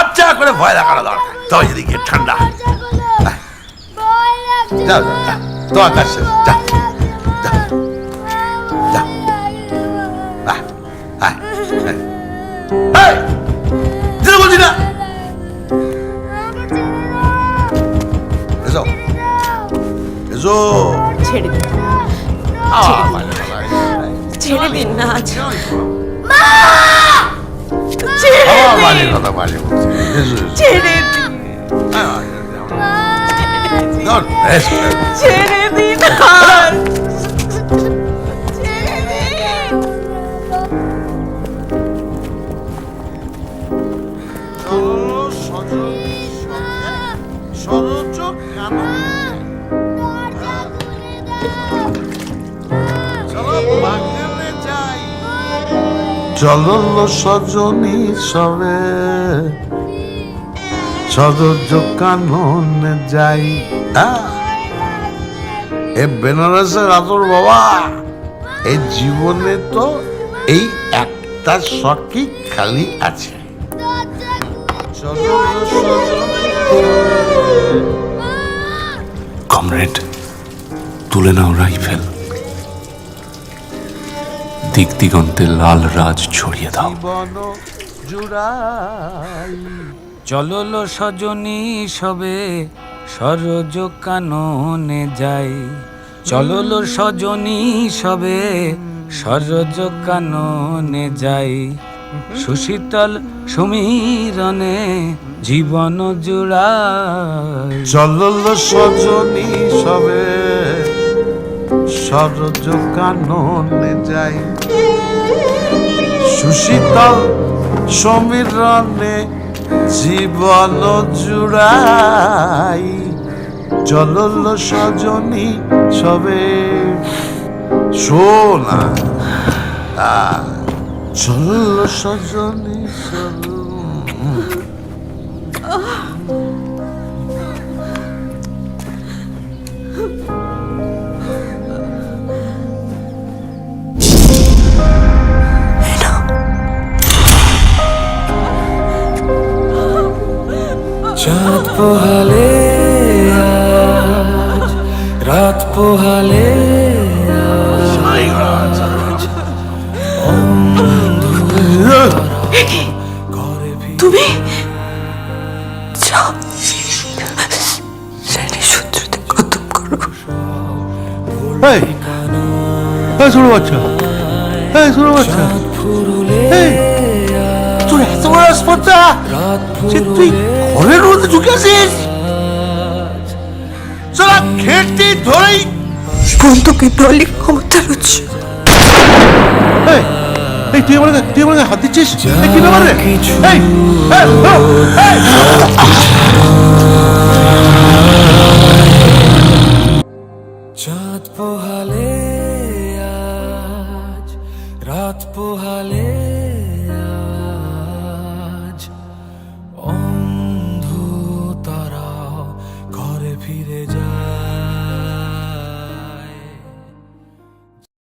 আচ্ছা করে ভয় লাগানো দরকার, তবে যদি গিয়ে ঠান্ডা যাও যাও তোমার কাছে যা বলছি না এসো এসো ছেড়ে দিন, ছেড়ে দিন না আজ। ছেড়ে দিন, ছেড়ে দিন আজ। চলো সজনী সবে সদর্য কাননে যাই। এ বেনারসের আতর বাবা, এই জীবনে তো এই একটা শখই খালি আছে। কমরেড, তুলে নাও রাইফেল, দিক দিগন্তে লাল রাজ ছড়িয়ে দাও। চললো সজনী সবে সরজ কাননে যাই, চললো সজনী সবে সরজ কাননে যাই, সুশীতল সমীরণে জীবন জুড়াই। চললো সজনী সবে সরজ কাননে যাই, সুশীতল সমীরণে জীবন জুড়াই। চললো সজনী সবে শোনা, চললো সজনী সবে। চাঁদ পোহালে আজ, রাত পোহালে তুমি যাও, শ্রেণী শত্রুতে খতম করো। ছোট বাচ্চা, ছোট বাচ্চা, তোর এত বড় স্পর্ধা, তুই ঘরের মধ্যে ঢুকে আসিস? চলা খেটে ধরেই বন্ধুকে দলে ক্ষমতার উৎস। তুই আমাকে হাত দিচ্ছিস? কি ব্যাপার রে?